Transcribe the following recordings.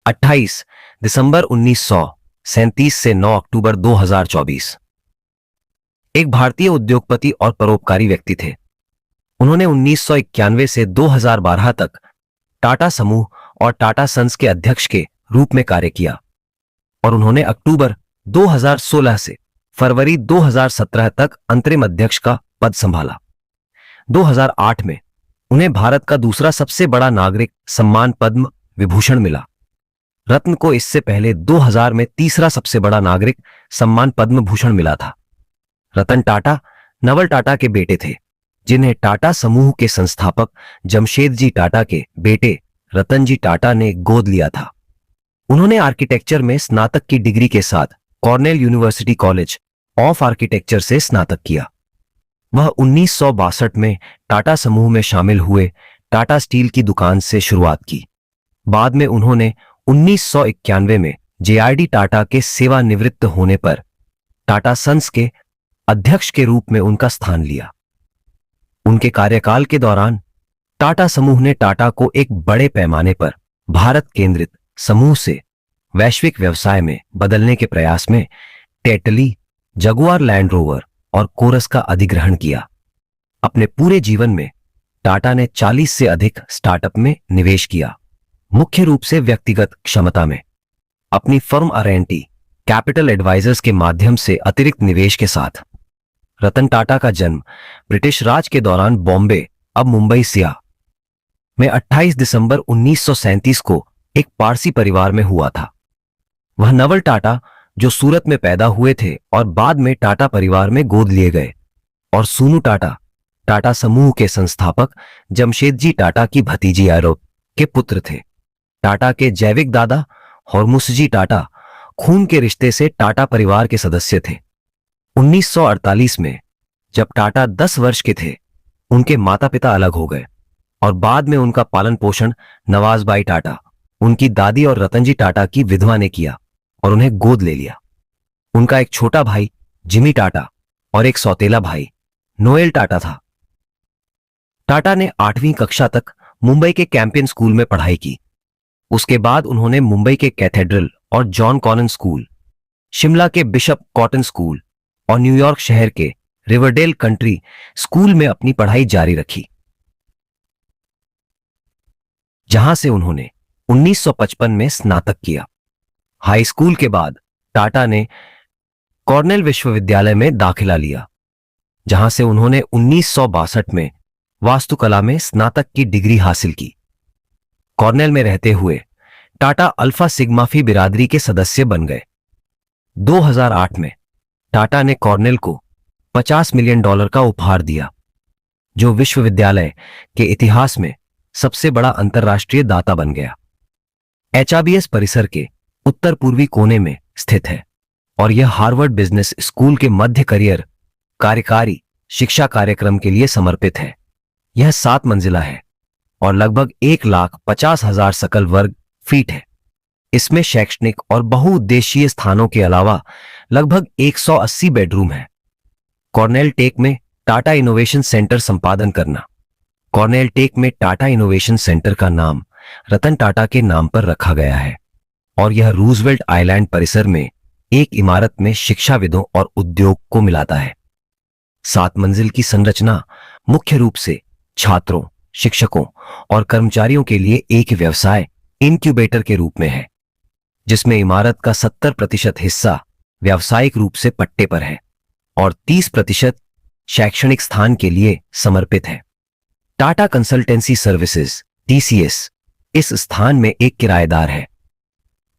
28 दिसंबर 1937 से 9 अक्टूबर 2024। एक भारतीय उद्योगपति और परोपकारी व्यक्ति थे। उन्होंने 1991 से 2012 तक टाटा समूह और टाटा सन्स के अध्यक्ष के रूप में कार्य किया और उन्होंने अक्टूबर 2016 से फरवरी 2017 तक अंतरिम अध्यक्ष का पद संभाला। 2008 में उन्हें भारत का दूसरा सबसे बड़ा नागरिक सम्मान पद्म विभूषण मिला। रत्न को इससे पहले 2000 में तीसरा सबसे बड़ा नागरिक सम्मान पद्म भूषण मिला था। रतन टाटा नवल टाटा के बेटे थे, जिन्हें टाटा समूह के संस्थापक जमशेदजी टाटा के बेटे रतनजी टाटा ने गोद लिया था। उन्होंने आर्किटेक्चर में स्नातक की डिग्री के साथ Cornell university college of architecture से स्नातक किया। वह 1962 में टाटा समूह में शामिल हुए टाटा स्टील की दुकान से शुरुआत की। बाद में उन्होंने 1991 में जेआरडी टाटा के सेवानिवृत्त होने पर टाटा सन्स के अध्यक्ष के रूप में उनका स्थान लिया। उनके कार्यकाल के दौरान टाटा समूह ने टाटा को एक बड़े पैमाने पर भारत केंद्रित समूह से वैश्विक व्यवसाय में बदलने के प्रयास में टेटली, जगुआर लैंड रोवर और कोरस का अधिग्रहण किया। अपने पूरे जीवन में टाटा ने 40 से अधिक स्टार्टअप में निवेश किया, मुख्य रूप से व्यक्तिगत क्षमता में। अपनी फर्म R&T कैपिटल एडवाइजर्स के माध्यम से अतिरिक्त निवेश के साथ रतन टाटा का जन्म ब्रिटिश राज के दौरान बॉम्बे, अब मुंबई सिया में 28 दिसंबर 1937 को एक पारसी परिवार में हुआ था। वह नवल टाटा, जो सूरत में पैदा हुए थे और बाद में टाटा परिवार में गोद लिए गए, और सूनू टाटा, टाटा समूह के संस्थापक जमशेदजी टाटा की भतीजी आरोप के पुत्र थे। टाटा के जैविक दादा हॉर्मुसजी टाटा खून के रिश्ते से टाटा परिवार के सदस्य थे। 1948 में जब टाटा 10 वर्ष के थे, उनके माता पिता अलग हो गए और बाद में उनका पालन पोषण नवाजबाई टाटा, उनकी दादी और रतनजी टाटा की विधवा ने किया और उन्हें गोद ले लिया। उनका एक छोटा भाई जिमी टाटा और एक सौतेला भाई नोएल टाटा था। टाटा ने 8वीं कक्षा तक मुंबई के कैंपियन स्कूल में पढ़ाई की। उसके बाद उन्होंने मुंबई के कैथेड्रल और जॉन कॉनन स्कूल, शिमला के बिशप कॉटन स्कूल और न्यूयॉर्क शहर के रिवरडेल कंट्री स्कूल में अपनी पढ़ाई जारी रखी, जहां से उन्होंने 1955 में स्नातक किया। हाई स्कूल के बाद टाटा ने कॉर्नेल विश्वविद्यालय में दाखिला लिया, जहां से उन्होंने 1962 में वास्तुकला में स्नातक की डिग्री हासिल की। कॉर्नेल में रहते हुए टाटा अल्फा सिग्मा फी बिरादरी के सदस्य बन गए। 2008 में टाटा ने कॉर्नेल को $50 मिलियन का उपहार दिया, जो विश्वविद्यालय के इतिहास में सबसे बड़ा अंतर्राष्ट्रीय दाता बन गया। HRBS परिसर के उत्तर पूर्वी कोने में स्थित है और यह हार्वर्ड बिजनेस स्कूल के मध्य करियर कार्यकारी शिक्षा कार्यक्रम के लिए समर्पित है। यह 7 मंजिला है और लगभग 1,50,000 सकल वर्ग फीट है। इसमें शैक्षणिक और बहुउद्देशीय स्थानों के अलावा लगभग 180 बेडरूम है। कॉर्नेल टेक में टाटा इनोवेशन सेंटर संपादन करना। कॉर्नेल टेक में टाटा इनोवेशन सेंटर का नाम रतन टाटा के नाम पर रखा गया है और यह रूजवेल्ट आइलैंड परिसर में एक इमारत में शिक्षाविदों और उद्योग को मिलाता है। 7 मंजिल की संरचना मुख्य रूप से छात्रों, शिक्षकों और कर्मचारियों के लिए एक व्यवसाय इनक्यूबेटर के रूप में है, जिसमें इमारत का 70% हिस्सा व्यावसायिक रूप से पट्टे पर है और 30% शैक्षणिक स्थान के लिए समर्पित है। टाटा कंसल्टेंसी सर्विसेज TCS इस स्थान में एक किराएदार है।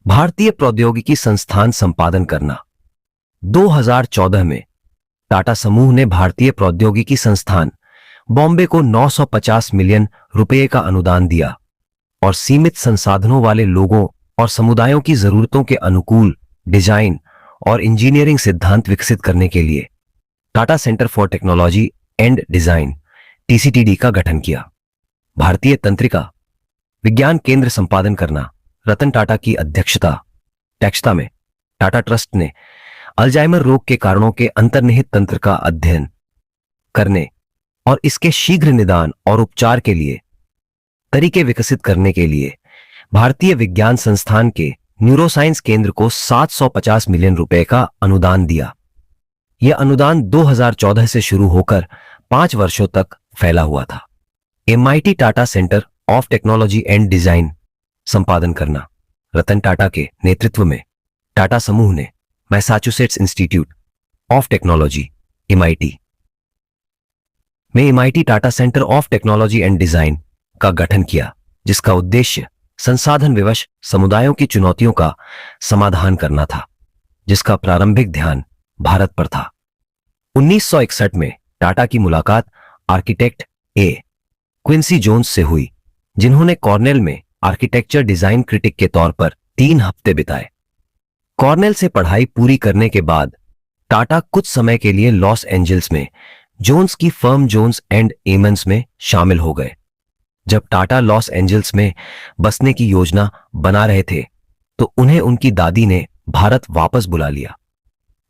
भारतीय प्रौद्योगिकी संस्थान संपादन करना। 2014 में टाटा समूह ने भारतीय प्रौद्योगिकी संस्थान बॉम्बे को 950 मिलियन रुपए का अनुदान दिया और सीमित संसाधनों वाले लोगों और समुदायों की जरूरतों के अनुकूल डिजाइन और इंजीनियरिंग सिद्धांत विकसित करने के लिए Tata centre for technology and design TCTD का गठन किया। भारतीय तंत्रिका विज्ञान केंद्र संपादन करना। रतन टाटा की अध्यक्षता में टाटा ट्रस्ट ने अल्जाइमर रोग के कारणों के अंतर्निहित तंत्र का अध्ययन करने और इसके शीघ्र निदान और उपचार के लिए तरीके विकसित करने के लिए भारतीय विज्ञान संस्थान के न्यूरोसाइंस केंद्र को 750 मिलियन रुपए का अनुदान दिया। यह अनुदान 2014 से शुरू होकर 5 वर्षों तक फैला हुआ था। MIT Tata centre of technology and design संपादन करना। रतन टाटा के नेतृत्व में टाटा समूह ने Massachusetts institute of technology MIT में MIT Tata centre of technology and design का गठन किया, जिसका उद्देश्य संसाधन विवश समुदायों की चुनौतियों का समाधान करना था, जिसका प्रारंभिक ध्यान भारत पर था। 1961 में टाटा की मुलाकात आर्किटेक्ट ए क्विंसी जोन्स से हुई, जिन्होंने कॉर्नेल में आर्किटेक्चर डिजाइन क्रिटिक के तौर पर 3 हफ्ते बिताए। कॉर्नेल से पढ़ाई पूरी करने के बाद टाटा कुछ समय के लिए लॉस एंजल्स में जोन्स की फर्म जोन्स एंड एमंस में शामिल हो गए। जब टाटा लॉस एंजल्स में बसने की योजना बना रहे थे, तो उन्हें उनकी दादी ने भारत वापस बुला लिया।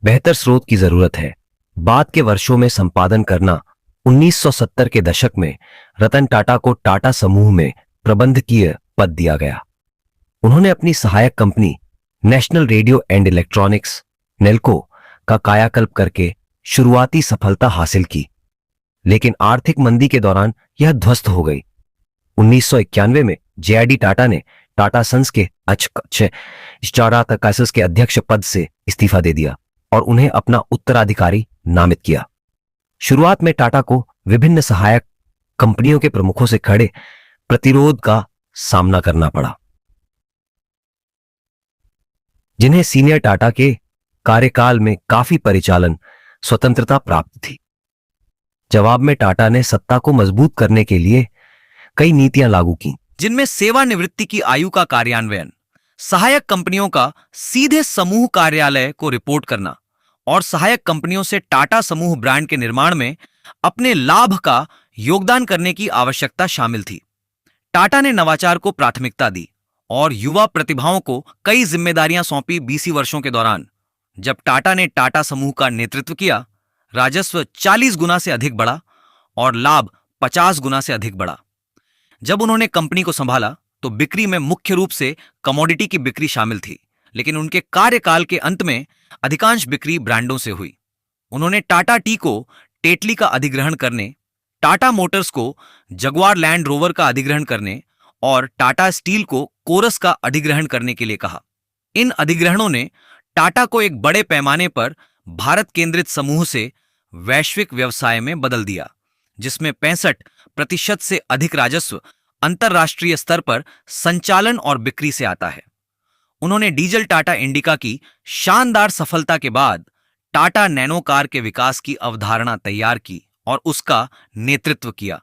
बेहतर स्रोत की जरूरत है। बाद के वर्षों में संपादन करना। 1970 के दशक में रतन टाटा को टाटा समूह में प्रबंधकीय पद दिया गया। उन्होंने अपनी सहायक company national radio and electronics Nelco का कायाकल्प करके शुरुआती सफलता हासिल की, लेकिन आर्थिक मंदी के दौरान यह ध्वस्त हो गई। 1991 में JRD टाटा ने टाटा सन्स के के अध्यक्ष पद से इस्तीफा दे दिया और उन्हें अपना उत्तराधिकारी नामित किया। शुरुआत में टाटा को विभिन्न सहायक कंपनियों के प्रमुखों से खड़े प्रतिरोध का सामना करना पड़ा, जिन्हें सीनियर टाटा के कार्यकाल में काफी परिचालन स्वतंत्रता प्राप्त थी। जवाब में टाटा ने सत्ता को मजबूत करने के लिए कई नीतियां लागू की, जिनमें सेवानिवृत्ति की आयु का कार्यान्वयन, सहायक कंपनियों का सीधे समूह कार्यालय को रिपोर्ट करना और सहायक कंपनियों से टाटा समूह ब्रांड के निर्माण में अपने लाभ का योगदान करने की आवश्यकता शामिल थी। टाटा ने नवाचार को प्राथमिकता दी और युवा प्रतिभाओं को कई जिम्मेदारियां सौंपी। 20 वर्षों के दौरान जब टाटा ने टाटा समूह का नेतृत्व किया, राजस्व 40 गुना से अधिक बढ़ा और लाभ 50 गुना से अधिक बढ़ा। जब उन्होंने कंपनी को संभाला तो बिक्री में मुख्य रूप से कमोडिटी की बिक्री शामिल थी, लेकिन उनके कार्यकाल के अंत में अधिकांश बिक्री ब्रांडों से हुई। उन्होंने टाटा टी को टेटली का अधिग्रहण करने, टाटा मोटर्स को जगुआर लैंड रोवर का अधिग्रहण करने और टाटा स्टील को कोरस का अधिग्रहण करने के लिए कहा। इन अधिग्रहणों ने टाटा को एक बड़े पैमाने पर भारत केंद्रित समूह से वैश्विक व्यवसाय में बदल दिया, जिसमें 65% से अधिक राजस्व अंतरराष्ट्रीय स्तर पर संचालन और बिक्री से आता है। उन्होंने डीजल टाटा इंडिका की शानदार सफलता के बाद टाटा नैनो कार के विकास की अवधारणा तैयार की और उसका नेतृत्व किया,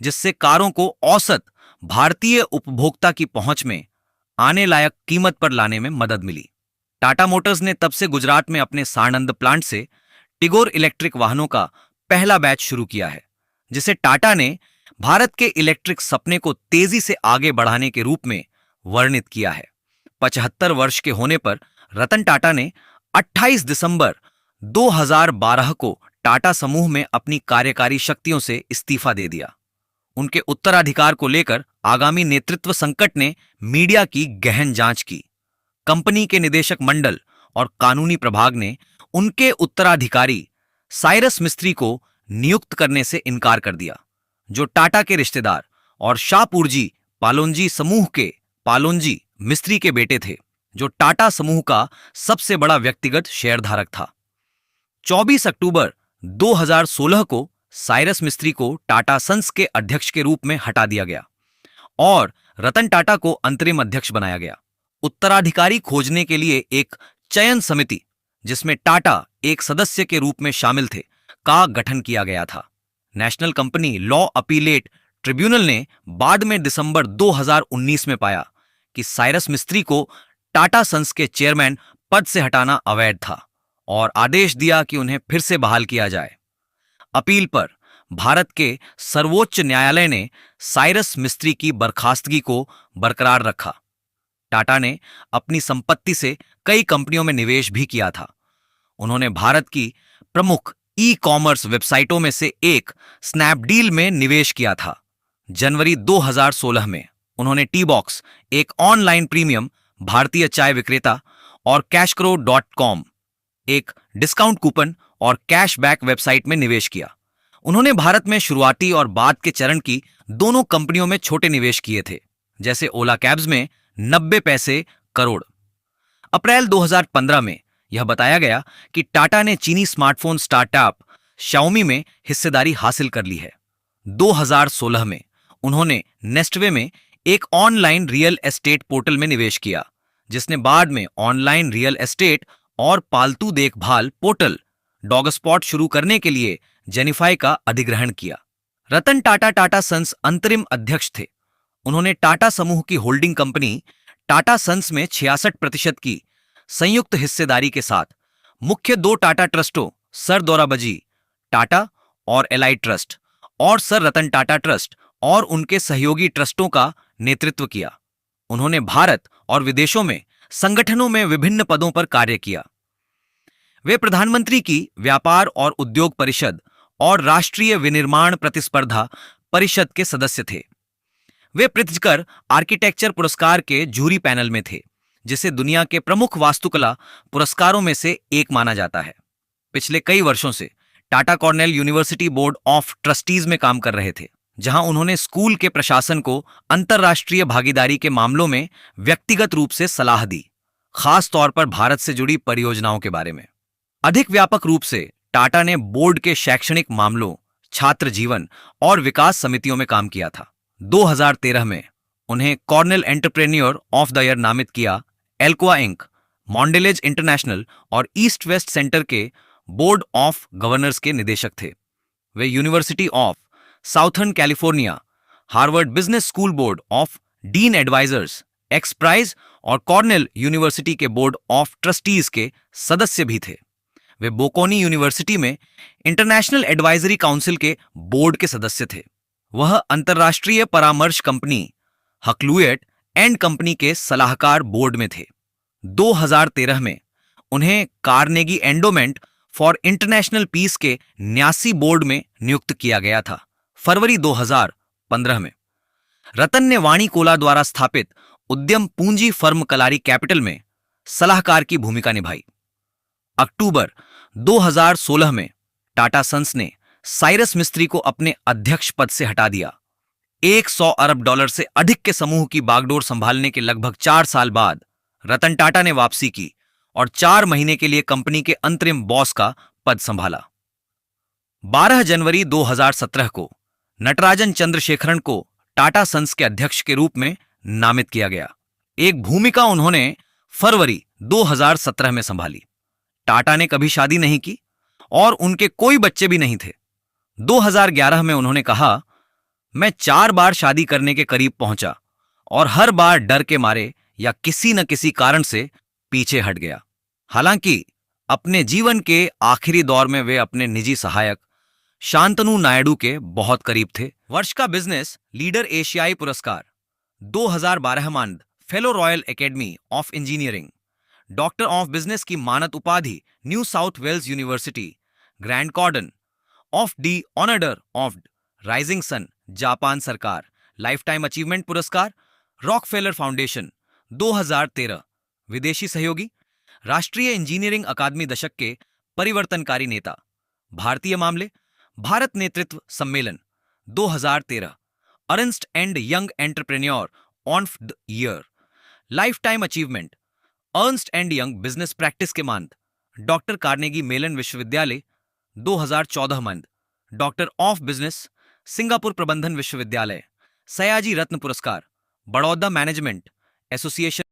जिससे कारों को औसत भारतीय उपभोक्ता की पहुंच में आने लायक कीमत पर लाने में मदद मिली। टाटा मोटर्स ने तब से गुजरात में अपने साणंद प्लांट से टिगोर इलेक्ट्रिक वाहनों का पहला बैच शुरू किया है, जिसे टाटा ने भारत के इलेक्ट्रिक सपने को तेजी से आगे बढ़ाने के रूप में वर्णित किया है। 75 वर्ष के होने पर रतन टाटा ने 28 दिसंबर 2012 को टाटा समूह में अपनी कार्यकारी शक्तियों से इस्तीफा दे दिया। उनके उत्तराधिकार को लेकर आगामी नेतृत्व संकट ने मीडिया की गहन जांच की। कंपनी के निदेशक मंडल और कानूनी प्रभाग ने उनके उत्तराधिकारी साइरस मिस्त्री को नियुक्त करने से इनकार कर दिया, जो टाटा के रिश्तेदार और शाहपुरजी पालोनजी समूह के पालोनजी मिस्त्री के बेटे थे, जो टाटा समूह का सबसे बड़ा व्यक्तिगत शेयरधारक था। 24 अक्टूबर 2016 को साइरस मिस्त्री को टाटा सन्स के अध्यक्ष के रूप में हटा दिया गया और रतन टाटा को अंतरिम अध्यक्ष बनाया गया। उत्तराधिकारी खोजने के लिए एक चयन समिति, जिसमें टाटा एक सदस्य के रूप में शामिल थे, का गठन किया गया था। National company law appellate tribunal ने बाद में दिसंबर 2019 में पाया कि साइरस मिस्त्री को टाटा सन्स के चेयरमैन पद से हटाना अवैध था और आदेश दिया कि उन्हें फिर से बहाल किया जाए। अपील पर भारत के सर्वोच्च न्यायालय ने साइरस मिस्त्री की बर्खास्तगी को बरकरार रखा। टाटा ने अपनी संपत्ति से कई कंपनियों में निवेश भी किया था। उन्होंने भारत की प्रमुख ई-कॉमर्स वेबसाइटों में से एक स्नैपडील में निवेश किया था। जनवरी 2016 में उन्होंने टी बॉक्स, एक ऑनलाइन प्रीमियम भारतीय चाय विक्रेता, और cashcrow.com, एक डिस्काउंट कूपन और कैशबैक वेबसाइट में निवेश किया। उन्होंने भारत में शुरुआती और बाद के चरण की दोनों कंपनियों में छोटे निवेश किए थे, जैसे ओला कैब्स में 90 पैसे करोड़। अप्रैल 2015 में यह बताया गया कि टाटा ने चीनी स्मार्टफोन स्टार्टअप शाओमी में हिस्सेदारी हासिल कर ली है। 2016 में उन्होंने नेस्टवे में एक ऑनलाइन रियल एस्टेट पोर्टल में निवेश किया, जिसने बाद में ऑनलाइन रियल एस्टेट और पालतू देखभाल पोर्टल डॉगस्पॉट शुरू करने के लिए जेनिफाई का अधिग्रहण किया। रतन टाटा टाटा सन्स अंतरिम अध्यक्ष थे। उन्होंने टाटा समूह की होल्डिंग कंपनी टाटा सन्स में 66% की संयुक्त हिस्सेदारी के साथ मुख्य 2 टाटा ट्रस्टों सर दोराबजी टाटा और एलाइड ट्रस्ट और सर रतन टाटा ट्रस्ट और उनके सहयोगी ट्रस्टों का नेतृत्व किया। उन्होंने भारत और विदेशों में संगठनों में विभिन्न पदों पर कार्य किया। वे प्रधानमंत्री की व्यापार और उद्योग परिषद और राष्ट्रीय विनिर्माण प्रतिस्पर्धा परिषद के सदस्य थे। वे प्रित्जकर आर्किटेक्चर पुरस्कार के जूरी पैनल में थे, जिसे दुनिया के प्रमुख वास्तुकला पुरस्कारों में से एक माना जाता है। पिछले कई वर्षों से Tata Cornell university board of trustees में काम कर रहे थे, जहां उन्होंने स्कूल के प्रशासन को अंतर्राष्ट्रीय भागीदारी के मामलों में व्यक्तिगत रूप से सलाह दी, खास तौर पर भारत से जुड़ी परियोजनाओं के बारे में। अधिक व्यापक रूप से टाटा ने बोर्ड के शैक्षणिक मामलों, छात्र जीवन और विकास समितियों में काम किया था। 2013 में उन्हें Cornell entrepreneur of the year नामित किया। एल्कोआ इंक, मॉन्डेलेज इंटरनेशनल और ईस्ट वेस्ट सेंटर के बोर्ड ऑफ गवर्नर्स के निदेशक थे। वे University of Southern California, Harvard Business School board of dean advisers, X Prize और कॉर्नेल यूनिवर्सिटी के बोर्ड ऑफ ट्रस्टीज के सदस्य भी थे। वे बोकोनी यूनिवर्सिटी में इंटरनेशनल एडवाइजरी काउंसिल के बोर्ड के सदस्य थे। वह अंतर्राष्ट्रीय परामर्श कंपनी हक्लुएट एंड कंपनी के सलाहकार बोर्ड में थे। 2013 में उन्हें Carnegie Endowment for International Peace के न्यासी बोर्ड में नियुक्त किया गया था। फरवरी 2015 में रतन ने वाणी कोला द्वारा स्थापित उद्यम पूंजी फर्म कलारी कैपिटल में सलाहकार की भूमिका निभाई। अक्टूबर 2016 में टाटा सन्स ने साइरस मिस्त्री को अपने अध्यक्ष पद से हटा दिया। $100 अरब से अधिक के समूह की बागडोर संभालने के लगभग 4 साल बाद रतन टाटा ने वापसी की और 4 महीने के लिए कंपनी के अंतरिम बॉस का पद संभाला। 12 जनवरी 2017 को नटराजन चंद्रशेखरन को टाटा सन्स के अध्यक्ष के रूप में नामित किया गया। एक भूमिका उन्होंने फरवरी 2017 में संभाली। टाटा ने कभी शादी नहीं की और उनके कोई बच्चे भी नहीं थे। 2011 में उन्होंने कहा, मैं 4 बार शादी करने के करीब पहुंचा और हर बार डर के मारे या किसी न किसी कारण से पीछे हट गया। हालांकि अपने जीवन के आखिरी दौर में वे अपने निजी सहायक शांतनु नायडू के बहुत करीब थे। वर्ष का बिजनेस लीडर एशियाई पुरस्कार 2012 मानद fellow Royal Academy of Engineering, doctor of business की मानद उपाधि New South Wales University, Grand Cordon of the order of rising sun Japan सरकार, लाइफ टाइम अचीवमेंट पुरस्कार रॉकफेलर फाउंडेशन 2013, विदेशी सहयोगी राष्ट्रीय इंजीनियरिंग अकादमी दशक के परिवर्तनकारी नेता, भारतीय मामले भारत नेतृत्व सम्मेलन 2013, Ernst and young entrepreneur of the year, life time achievement Ernst and young business practice के मानद डॉक्टर कार्नेगी मेलन विश्वविद्यालय 2014 मानद डॉक्टर ऑफ बिजनेस सिंगापुर प्रबंधन विश्वविद्यालय, सयाजी रत्न पुरस्कार बड़ौदा मैनेजमेंट एसोसिएशन